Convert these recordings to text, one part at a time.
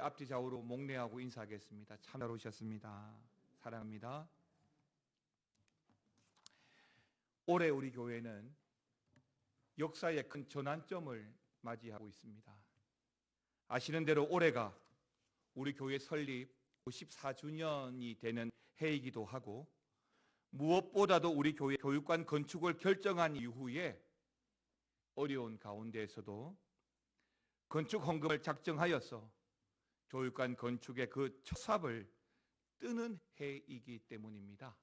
앞뒤 좌우로 목례하고 인사하겠습니다. 참 잘 오셨습니다. 사랑합니다. 올해 우리 교회는 역사의 큰 전환점을 맞이하고 있습니다. 아시는 대로 올해가 우리 교회 설립 54주년이 되는 해이기도 하고, 무엇보다도 우리 교회 교육관 건축을 결정한 이후에 어려운 가운데에서도 건축 헌금을 작정하여서 교육관 건축의 그 첫 삽을 뜨는 해이기 때문입니다.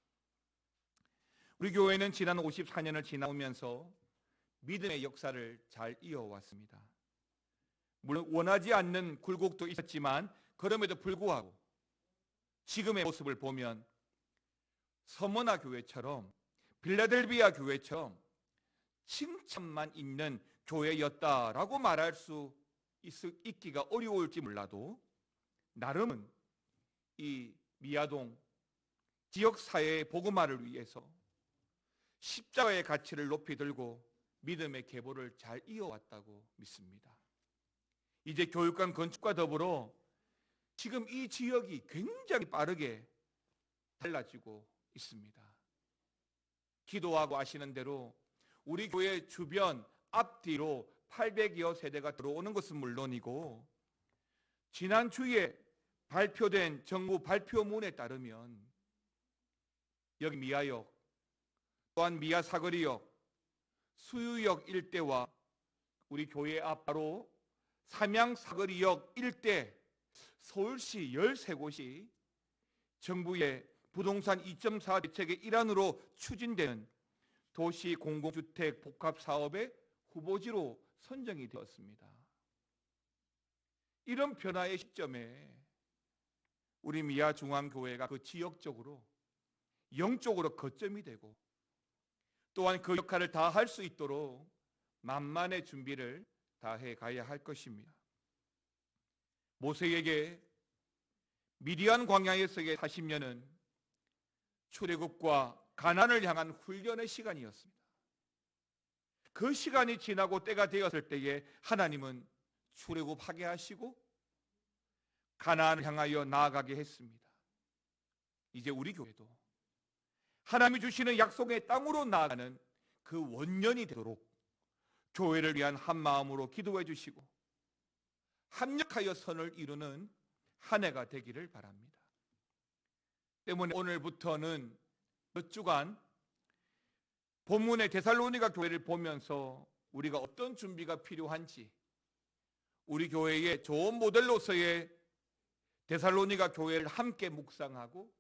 우리 교회는 지난 54년을 지나오면서 믿음의 역사를 잘 이어왔습니다. 물론 원하지 않는 굴곡도 있었지만 그럼에도 불구하고 지금의 모습을 보면 서머나 교회처럼, 빌라델비아 교회처럼 칭찬만 있는 교회였다라고 말할 수 있기가 어려울지 몰라도, 나름은 이 미아동 지역사회의 복음화를 위해서 십자가의 가치를 높이 들고 믿음의 계보를 잘 이어왔다고 믿습니다. 이제 교육관 건축과 더불어 지금 이 지역이 굉장히 빠르게 달라지고 있습니다. 기도하고 아시는 대로 우리 교회 주변 앞뒤로 800여 세대가 들어오는 것은 물론이고, 지난 주에 발표된 정부 발표문에 따르면 여기 미아역, 또한 미아 사거리역, 수유역 일대와 우리 교회 앞 바로 삼양 사거리역 일대 서울시 13곳이 정부의 부동산 2.4 대책의 일환으로 추진되는 도시 공공주택 복합 사업의 후보지로 선정이 되었습니다. 이런 변화의 시점에 우리 미아중앙교회가 그 지역적으로 영적으로 거점이 되고, 또한 그 역할을 다 할 수 있도록 만만의 준비를 다해 가야 할 것입니다. 모세에게 미디안 광야에서의 40년은 출애굽과 가나안을 향한 훈련의 시간이었습니다. 그 시간이 지나고 때가 되었을 때에 하나님은 출애굽하게 하시고 가나안을 향하여 나아가게 했습니다. 이제 우리 교회도 하나님이 주시는 약속의 땅으로 나아가는 그 원년이 되도록 교회를 위한 한 마음으로 기도해 주시고 합력하여 선을 이루는 한 해가 되기를 바랍니다. 때문에 오늘부터는 몇 주간 본문의 데살로니가 교회를 보면서 우리가 어떤 준비가 필요한지, 우리 교회의 좋은 모델로서의 데살로니가 교회를 함께 묵상하고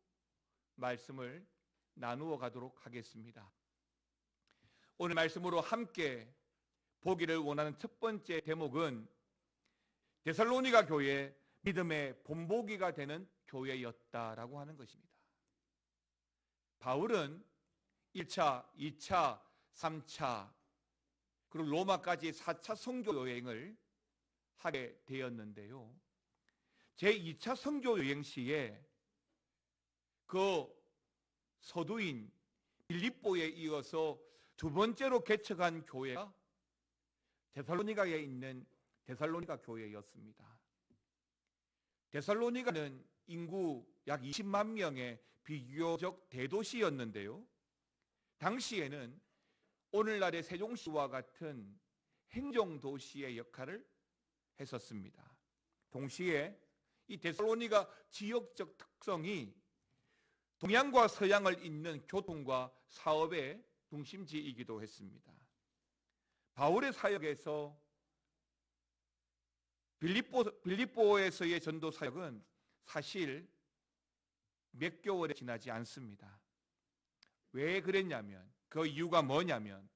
말씀을 나누어 가도록 하겠습니다. 오늘 말씀으로 함께 보기를 원하는 첫 번째 대목은 데살로니가 교회 믿음의 본보기가 되는 교회였다라고 하는 것입니다. 바울은 1차, 2차, 3차 그리고 로마까지 4차 선교 여행을 하게 되었는데요, 제2차 선교 여행 시에 그 서두인 빌립보에 이어서 두 번째로 개척한 교회가 데살로니가에 있는 데살로니가 교회였습니다. 데살로니가는 인구 약 20만 명의 비교적 대도시였는데요, 당시에는 오늘날의 세종시와 같은 행정도시의 역할을 했었습니다. 동시에 이 데살로니가 지역적 특성이 동양과 서양을 잇는 교통과 사업의 중심지이기도 했습니다. 바울의 사역에서 빌립보에서의 전도 사역은 사실 몇 개월에 지나지 않습니다. 왜 그랬냐면, 그 이유가 뭐냐면,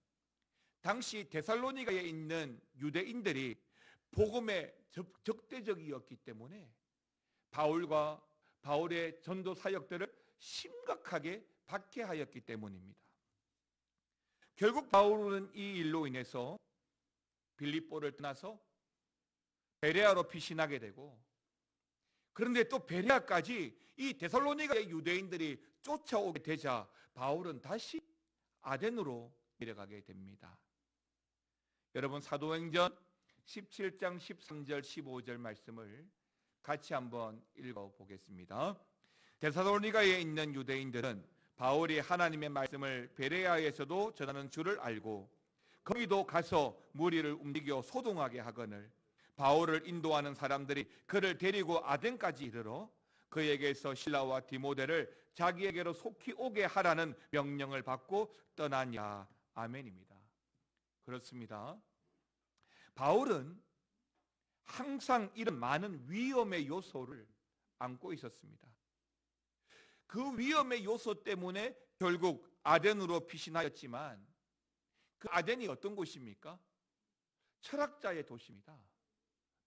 당시 데살로니가에 있는 유대인들이 복음에 적대적이었기 때문에 바울과 바울의 전도 사역들을 심각하게 박해하였기 때문입니다. 결국 바울은 이 일로 인해서 빌립보를 떠나서 베레아로 피신하게 되고, 그런데 또 베레아까지 이 데살로니가의 유대인들이 쫓아오게 되자 바울은 다시 아덴으로 내려가게 됩니다. 여러분, 사도행전 17장 13절 15절 말씀을 같이 한번 읽어보겠습니다. 데살로니가에 있는 유대인들은 바울이 하나님의 말씀을 베레아에서도 전하는 줄을 알고 거기도 가서 무리를 움직여 소동하게 하거늘 바울을 인도하는 사람들이 그를 데리고 아덴까지 이르러 그에게서 실라와 디모데를 자기에게로 속히 오게 하라는 명령을 받고 떠나냐. 아멘입니다. 그렇습니다. 바울은 항상 이런 많은 위험의 요소를 안고 있었습니다. 그 위험의 요소 때문에 결국 아덴으로 피신하였지만 그 아덴이 어떤 곳입니까? 철학자의 도시입니다.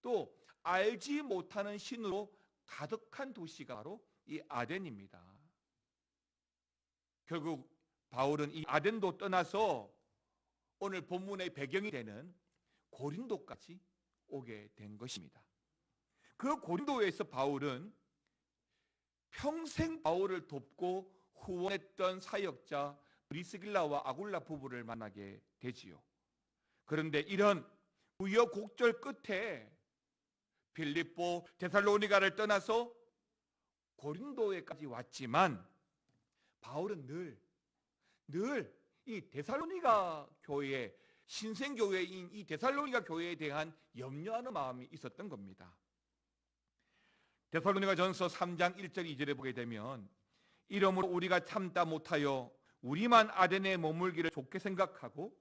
또 알지 못하는 신으로 가득한 도시가 바로 이 아덴입니다. 결국 바울은 이 아덴도 떠나서 오늘 본문의 배경이 되는 고린도까지 오게 된 것입니다. 그 고린도에서 바울은 평생 바울을 돕고 후원했던 사역자 브리스길라와 아굴라 부부를 만나게 되지요. 그런데 이런 우여곡절 끝에 빌립보, 데살로니가를 떠나서 고린도에까지 왔지만 바울은 늘 이 데살로니가 교회, 신생교회인 이 데살로니가 교회에 대한 염려하는 마음이 있었던 겁니다. 데살로니가 전서 3장 1절 2절에 보게 되면 이러므로 우리가 참다 못하여 우리만 아덴에 머물기를 좋게 생각하고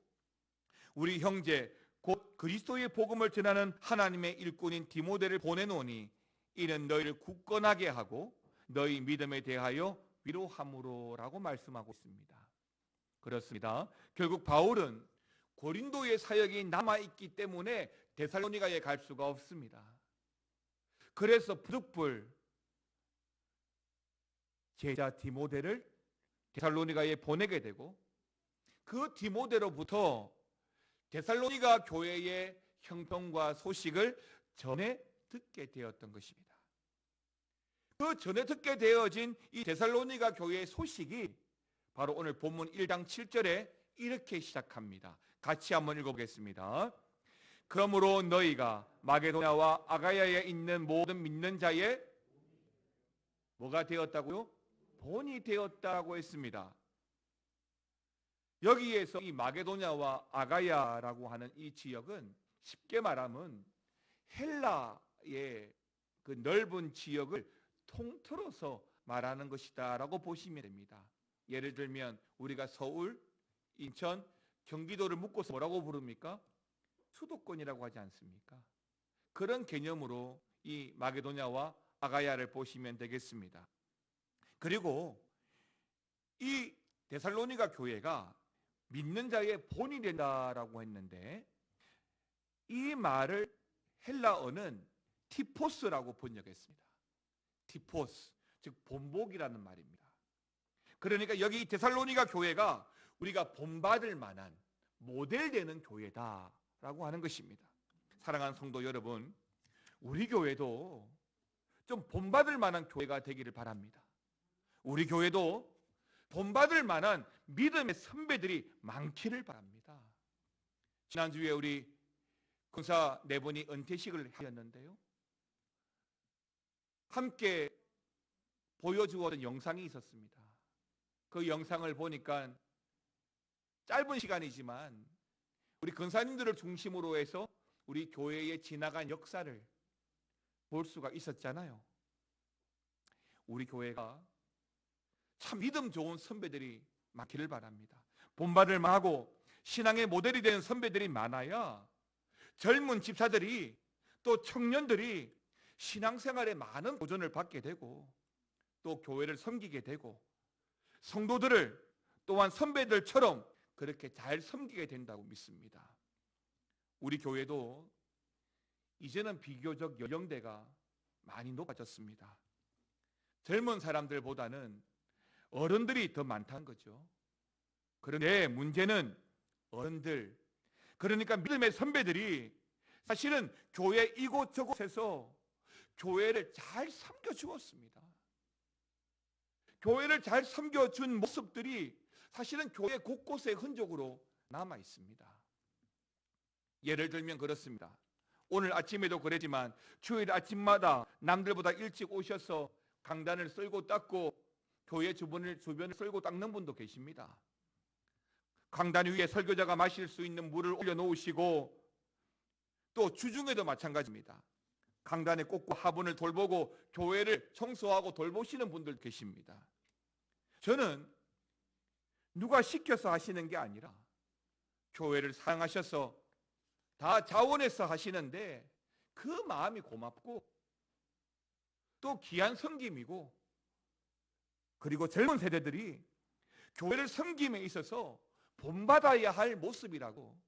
우리 형제 곧 그리스도의 복음을 전하는 하나님의 일꾼인 디모데를 보내노니 이는 너희를 굳건하게 하고 너희 믿음에 대하여 위로함으로라고 말씀하고 있습니다. 그렇습니다. 결국 바울은 고린도의 사역이 남아있기 때문에 데살로니가에 갈 수가 없습니다. 그래서 부득불 제자 디모데를 데살로니가에 보내게 되고 그 디모데로부터 데살로니가 교회의 형편과 소식을 전해 듣게 되었던 것입니다. 그 전해 듣게 되어진 이 데살로니가 교회의 소식이 바로 오늘 본문 1장 7절에 이렇게 시작합니다. 같이 한번 읽어보겠습니다. 그러므로 너희가 마게도냐와 아가야에 있는 모든 믿는 자의 뭐가 되었다고요? 본이 되었다고 했습니다. 여기에서 이 마게도냐와 아가야라고 하는 이 지역은 쉽게 말하면 헬라의 그 넓은 지역을 통틀어서 말하는 것이다 라고 보시면 됩니다. 예를 들면 우리가 서울, 인천, 경기도를 묶어서 뭐라고 부릅니까? 수도권이라고 하지 않습니까? 그런 개념으로 이 마게도냐와 아가야를 보시면 되겠습니다. 그리고 이 데살로니가 교회가 믿는 자의 본이 된다라고 했는데 이 말을 헬라어는 티포스라고 번역했습니다. 티포스, 즉 본복이라는 말입니다. 그러니까 여기 데살로니가 교회가 우리가 본받을 만한 모델되는 교회다라고 하는 것입니다. 사랑하는 성도 여러분, 우리 교회도 좀 본받을 만한 교회가 되기를 바랍니다. 우리 교회도 본받을 만한 믿음의 선배들이 많기를 바랍니다. 지난주에 우리 군사 네 분이 은퇴식을 하였는데요. 함께 보여주었던 영상이 있었습니다. 그 영상을 보니까 짧은 시간이지만 우리 근사님들을 중심으로 해서 우리 교회에 지나간 역사를 볼 수가 있었잖아요. 우리 교회가 참 믿음 좋은 선배들이 많기를 바랍니다. 본받을 만하고 신앙의 모델이 되는 선배들이 많아야 젊은 집사들이 또 청년들이 신앙생활에 많은 도전을 받게 되고 또 교회를 섬기게 되고 성도들을 또한 선배들처럼 그렇게 잘 섬기게 된다고 믿습니다. 우리 교회도 이제는 비교적 연령대가 많이 높아졌습니다. 젊은 사람들보다는 어른들이 더 많다는 거죠. 그런데 문제는 어른들, 그러니까 믿음의 선배들이 사실은 교회 이곳저곳에서 교회를 잘 섬겨주었습니다. 교회를 잘 섬겨준 모습들이 사실은 교회 곳곳에 흔적으로 남아 있습니다. 예를 들면 그렇습니다. 오늘 아침에도 그랬지만 주일 아침마다 남들보다 일찍 오셔서 강단을 쓸고 닦고 교회 주변을 쓸고 닦는 분도 계십니다. 강단 위에 설교자가 마실 수 있는 물을 올려놓으시고, 또 주중에도 마찬가지입니다. 강단에 꽂고 화분을 돌보고 교회를 청소하고 돌보시는 분들 계십니다. 저는 누가 시켜서 하시는 게 아니라 교회를 사랑하셔서 다 자원해서 하시는데 그 마음이 고맙고 또 귀한 섬김이고, 그리고 젊은 세대들이 교회를 섬김에 있어서 본받아야 할 모습이라고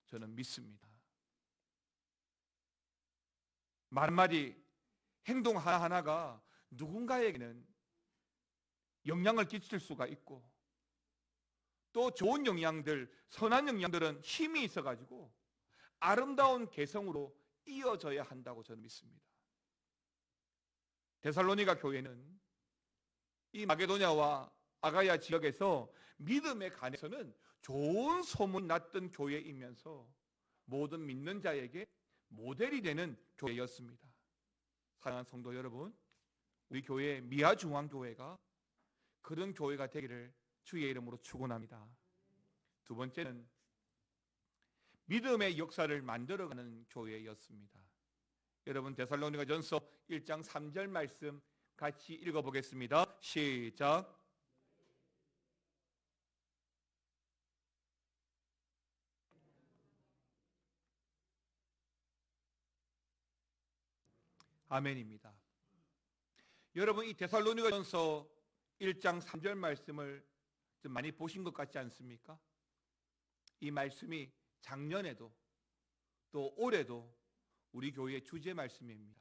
저는 믿습니다. 말 한마디, 행동 하나하나가 누군가에게는 영향을 끼칠 수가 있고, 또 좋은 영향들, 선한 영향들은 힘이 있어가지고 아름다운 개성으로 이어져야 한다고 저는 믿습니다. 데살로니가 교회는 이 마게도냐와 아가야 지역에서 믿음에 관해서는 좋은 소문이 났던 교회이면서 모든 믿는 자에게 모델이 되는 교회였습니다. 사랑하는 성도 여러분, 우리 교회 미아중앙교회가 그런 교회가 되기를 주의 이름으로 축원합니다. 두 번째는 믿음의 역사를 만들어가는 교회였습니다. 여러분, 데살로니가전서 1장 3절 말씀 같이 읽어보겠습니다. 시작. 아멘입니다. 여러분, 이 데살로니가전서 1장 3절 말씀을 좀 많이 보신 것 같지 않습니까? 이 말씀이 작년에도 또 올해도 우리 교회의 주제 말씀입니다.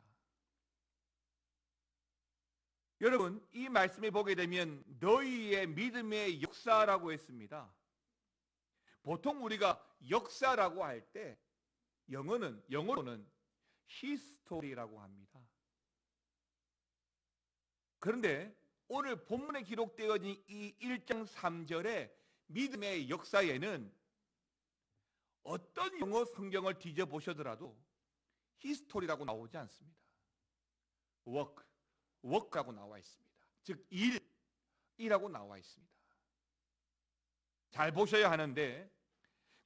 여러분, 이 말씀을 보게 되면 너희의 믿음의 역사라고 했습니다. 보통 우리가 역사라고 할 때 영어로는 히스토리라고 합니다. 그런데 오늘 본문에 기록되어진 이 1장 3절의 믿음의 역사에는 어떤 영어 성경을 뒤져보셔더라도 히스토리라고 나오지 않습니다. work라고 나와 있습니다. 즉 일이라고 나와 있습니다. 잘 보셔야 하는데,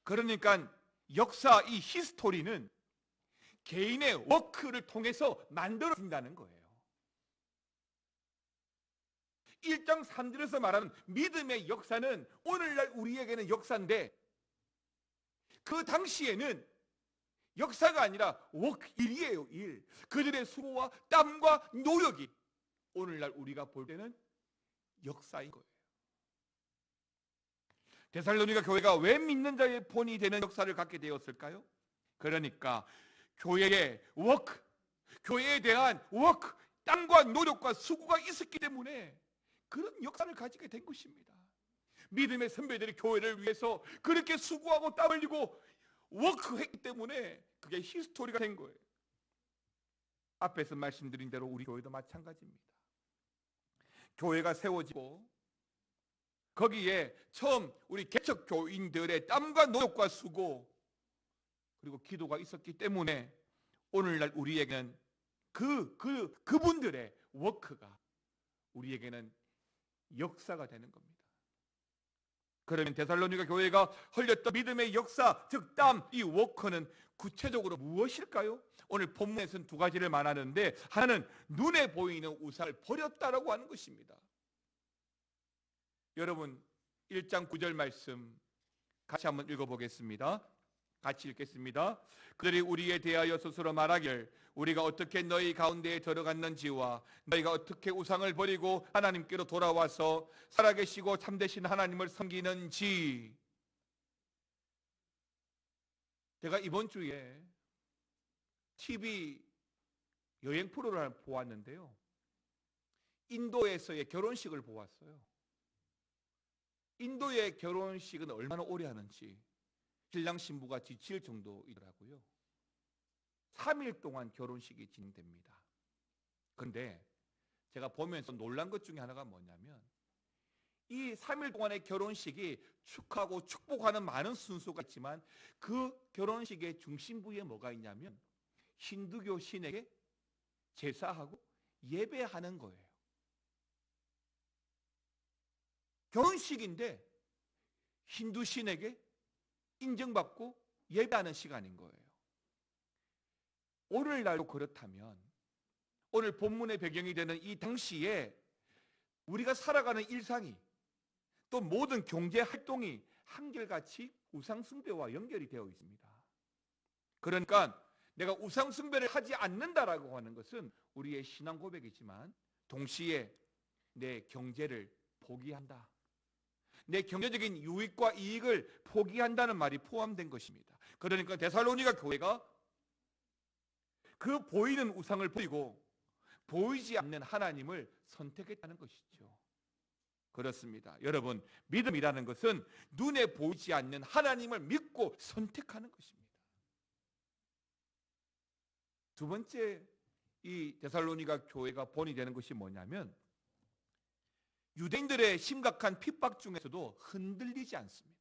그러니까 역사, 이 히스토리는 개인의 워크를 통해서 만들어진다는 거예요. 1장 3절에서 말하는 믿음의 역사는 오늘날 우리에게는 역사인데, 그 당시에는 역사가 아니라 일이에요. 일. 그들의 수고와 땀과 노력이 오늘날 우리가 볼 때는 역사인 거예요. 데살로니가 교회가 왜 믿는 자의 본이 되는 역사를 갖게 되었을까요? 그러니까 교회의 교회에 대한 땀과 노력과 수고가 있었기 때문에 그런 역사를 가지게 된 것입니다. 믿음의 선배들이 교회를 위해서 그렇게 수고하고 땀 흘리고 워크했기 때문에 그게 히스토리가 된 거예요. 앞에서 말씀드린 대로 우리 교회도 마찬가지입니다. 교회가 세워지고 거기에 처음 우리 개척 교인들의 땀과 노력과 수고 그리고 기도가 있었기 때문에 오늘날 우리에게는 그분들의 워크가 우리에게는 역사가 되는 겁니다. 그러면 데살로니가 교회가 흘렸던 믿음의 역사, 즉 땀, 이 워크는 구체적으로 무엇일까요? 오늘 본문에서는 두 가지를 말하는데, 하나는 눈에 보이는 우상을 버렸다라고 하는 것입니다. 여러분, 1장 9절 말씀 같이 한번 읽어보겠습니다. 같이 읽겠습니다. 그들이 우리에 대하여 스스로 말하길 우리가 어떻게 너희 가운데에 들어갔는지와 너희가 어떻게 우상을 버리고 하나님께로 돌아와서 살아계시고 참되신 하나님을 섬기는지. 제가 이번 주에 TV 여행 프로를 보았는데요, 인도에서의 결혼식을 보았어요. 인도의 결혼식은 얼마나 오래 하는지 신랑 신부가 지칠 정도이더라고요. 3일 동안 결혼식이 진행됩니다. 그런데 제가 보면서 놀란 것 중에 하나가 뭐냐면, 이 3일 동안의 결혼식이 축하고 축복하는 많은 순서가 있지만 그 결혼식의 중심부에 뭐가 있냐면 힌두교 신에게 제사하고 예배하는 거예요. 결혼식인데 힌두 신에게 인정받고 예배하는 시간인 거예요. 오늘날도 그렇다면 오늘 본문의 배경이 되는 이 당시에 우리가 살아가는 일상이 또 모든 경제 활동이 한결같이 우상숭배와 연결이 되어 있습니다. 그러니까 내가 우상숭배를 하지 않는다라고 하는 것은 우리의 신앙 고백이지만 동시에 내 경제를 포기한다. 내 경제적인 유익과 이익을 포기한다는 말이 포함된 것입니다. 그러니까 데살로니가 교회가 그 보이는 우상을 버리고 보이지 않는 하나님을 선택했다는 것이죠. 그렇습니다. 여러분, 믿음이라는 것은 눈에 보이지 않는 하나님을 믿고 선택하는 것입니다. 두 번째 이 데살로니가 교회가 본이 되는 것이 뭐냐면 유대인들의 심각한 핍박 중에서도 흔들리지 않습니다.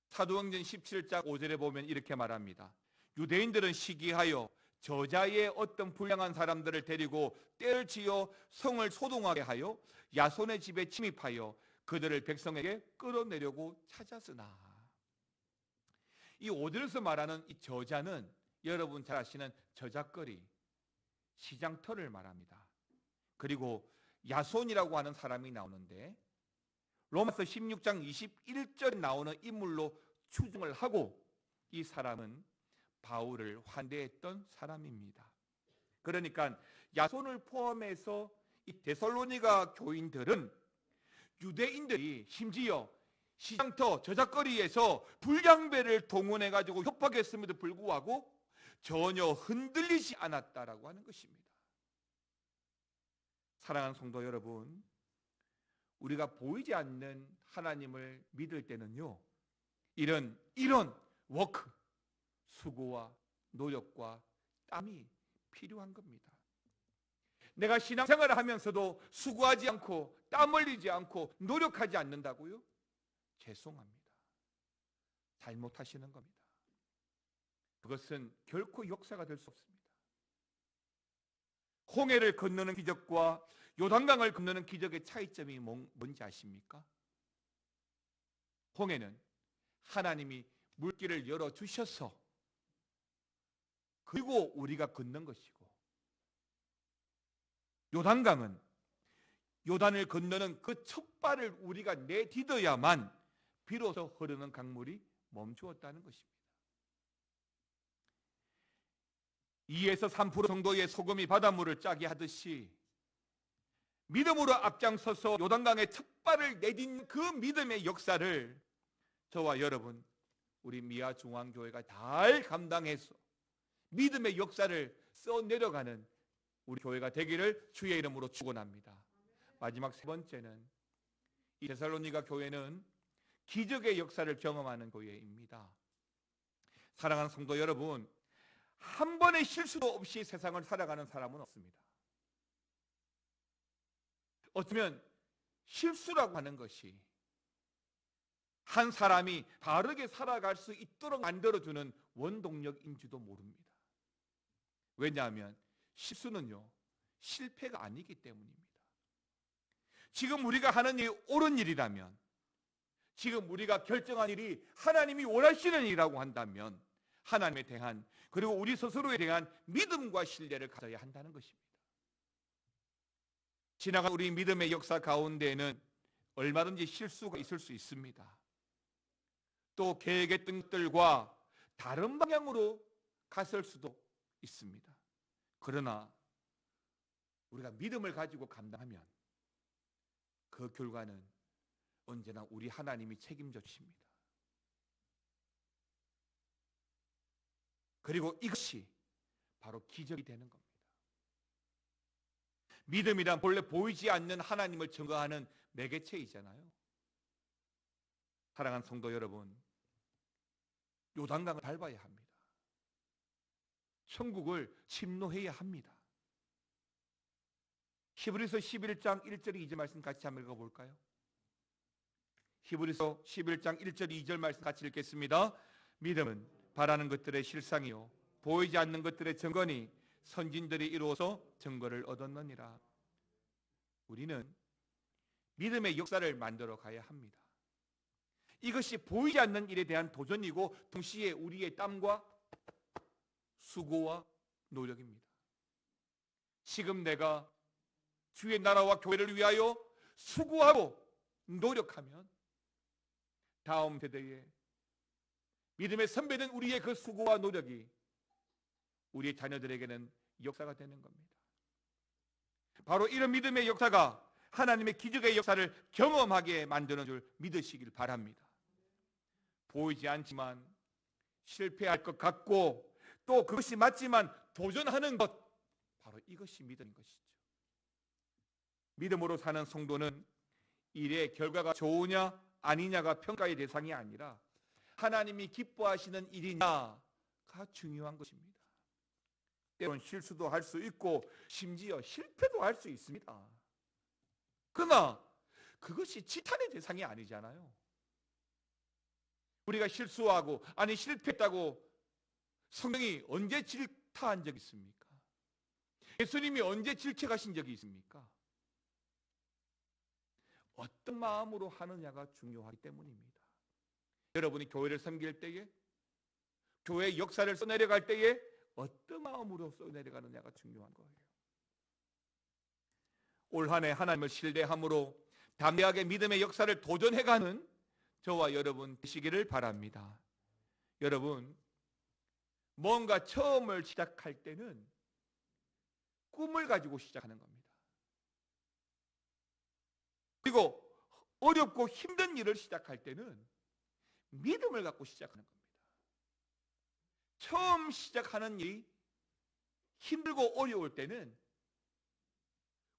사도행전 17장 5절에 보면 이렇게 말합니다. 유대인들은 시기하여 저자의 어떤 불량한 사람들을 데리고 떼를 지어 성을 소동하게 하여 야손의 집에 침입하여 그들을 백성에게 끌어내려고 찾았으나, 이 5절에서 말하는 이 저자는 여러분 잘 아시는 저작거리, 시장터를 말합니다. 그리고 야손이라고 하는 사람이 나오는데 로마서 16장 21절에 나오는 인물로 추정을 하고 이 사람은 바울을 환대했던 사람입니다. 그러니까 야손을 포함해서 이 데살로니가 교인들은 유대인들이 심지어 시장터 저작거리에서 불량배를 동원해가지고 협박했음에도 불구하고 전혀 흔들리지 않았다라고 하는 것입니다. 사랑하는 성도 여러분, 우리가 보이지 않는 하나님을 믿을 때는요, 이런 워크, 수고와 노력과 땀이 필요한 겁니다. 내가 신앙생활을 하면서도 수고하지 않고 땀 흘리지 않고 노력하지 않는다고요? 죄송합니다. 잘못하시는 겁니다. 그것은 결코 역사가 될 수 없습니다. 홍해를 건너는 기적과 요단강을 건너는 기적의 차이점이 뭔지 아십니까? 홍해는 하나님이 물길을 열어주셔서 그리고 우리가 건넌 것이고, 요단강은 요단을 건너는 그 첫 발을 우리가 내딛어야만 비로소 흐르는 강물이 멈추었다는 것입니다. 2에서 3% 정도의 소금이 바닷물을 짜게 하듯이 믿음으로 앞장서서 요단강의 첫 발을 내딛는 그 믿음의 역사를 저와 여러분, 우리 미아 중앙교회가 잘 감당해서 믿음의 역사를 써내려가는 우리 교회가 되기를 주의 이름으로 축원합니다. 마지막 세 번째는 이 데살로니가 교회는 기적의 역사를 경험하는 교회입니다. 사랑하는 성도 여러분, 한 번의 실수도 없이 세상을 살아가는 사람은 없습니다. 어쩌면 실수라고 하는 것이 한 사람이 바르게 살아갈 수 있도록 만들어주는 원동력인지도 모릅니다. 왜냐하면 실수는요, 실패가 아니기 때문입니다. 지금 우리가 하는 일이 옳은 일이라면, 지금 우리가 결정한 일이 하나님이 원하시는 일이라고 한다면 하나님에 대한, 그리고 우리 스스로에 대한 믿음과 신뢰를 가져야 한다는 것입니다. 지나간 우리 믿음의 역사 가운데에는 얼마든지 실수가 있을 수 있습니다. 또 계획했던 것들과 다른 방향으로 갔을 수도 있습니다. 그러나 우리가 믿음을 가지고 감당하면 그 결과는 언제나 우리 하나님이 책임져 주십니다. 그리고 이것이 바로 기적이 되는 겁니다. 믿음이란 본래 보이지 않는 하나님을 증거하는 매개체이잖아요. 사랑하는 성도 여러분, 요단강을 밟아야 합니다. 천국을 침노해야 합니다. 히브리서 11장 1절 2절 말씀 같이 한번 읽어볼까요? 히브리서 11장 1절 2절 말씀 같이 읽겠습니다. 믿음은 바라는 것들의 실상이요 보이지 않는 것들의 증거니 선진들이 이루어서 증거를 얻었느니라. 우리는 믿음의 역사를 만들어 가야 합니다. 이것이 보이지 않는 일에 대한 도전이고 동시에 우리의 땀과 수고와 노력입니다. 지금 내가 주의 나라와 교회를 위하여 수고하고 노력하면 다음 세대에 믿음의 선배된 우리의 그 수고와 노력이 우리의 자녀들에게는 역사가 되는 겁니다. 바로 이런 믿음의 역사가 하나님의 기적의 역사를 경험하게 만드는 줄 믿으시길 바랍니다. 보이지 않지만 실패할 것 같고 또 그것이 맞지만 도전하는 것, 바로 이것이 믿음인 것이죠. 믿음으로 사는 성도는 일의 결과가 좋으냐 아니냐가 평가의 대상이 아니라 하나님이 기뻐하시는 일이냐가 중요한 것입니다. 때론 실수도 할 수 있고 심지어 실패도 할 수 있습니다. 그러나 그것이 지탄의 대상이 아니잖아요. 우리가 실수하고 아니 실패했다고 성경이 언제 질타한 적이 있습니까? 예수님이 언제 질책하신 적이 있습니까? 어떤 마음으로 하느냐가 중요하기 때문입니다. 여러분이 교회를 섬길 때에, 교회의 역사를 써내려갈 때에 어떤 마음으로 써내려가느냐가 중요한 거예요. 올 한 해 하나님을 신뢰함으로 담대하게 믿음의 역사를 도전해가는 저와 여러분 되시기를 바랍니다. 여러분, 뭔가 처음을 시작할 때는 꿈을 가지고 시작하는 겁니다. 그리고 어렵고 힘든 일을 시작할 때는 믿음을 갖고 시작하는 겁니다. 처음 시작하는 일이 힘들고 어려울 때는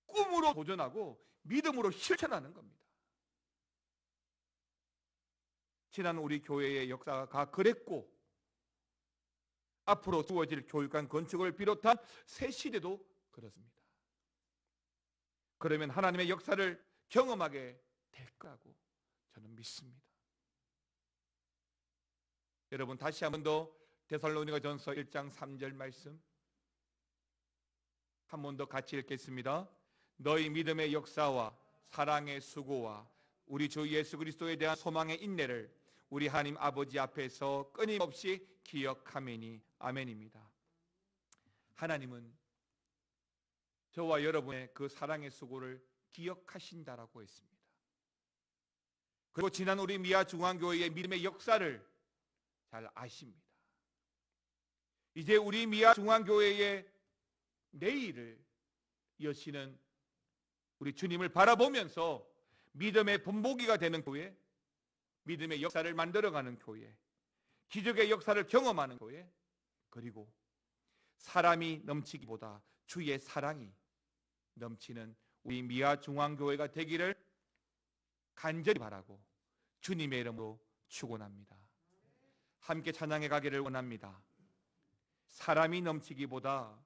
꿈으로 도전하고 믿음으로 실천하는 겁니다. 지난 우리 교회의 역사가 그랬고 앞으로 주어질 교육관 건축을 비롯한 새 시대도 그렇습니다. 그러면 하나님의 역사를 경험하게 될 거라고 저는 믿습니다. 여러분, 다시 한 번 더 데살로니가전서 1장 3절 말씀 한 번 더 같이 읽겠습니다. 너희 믿음의 역사와 사랑의 수고와 우리 주 예수 그리스도에 대한 소망의 인내를 우리 하나님 아버지 앞에서 끊임없이 기억하매니 아멘입니다. 하나님은 저와 여러분의 그 사랑의 수고를 기억하신다라고 했습니다. 그리고 지난 우리 미아 중앙교회의 믿음의 역사를 잘 아십니다. 이제 우리 미아 중앙교회의 내일을 여시는 우리 주님을 바라보면서 믿음의 본보기가 되는 교회, 믿음의 역사를 만들어가는 교회, 기적의 역사를 경험하는 교회, 그리고 사람이 넘치기보다 주의 사랑이 넘치는 우리 미아 중앙교회가 되기를 간절히 바라고 주님의 이름으로 축원합니다. 함께 찬양해 가기를 원합니다. 사람이 넘치기보다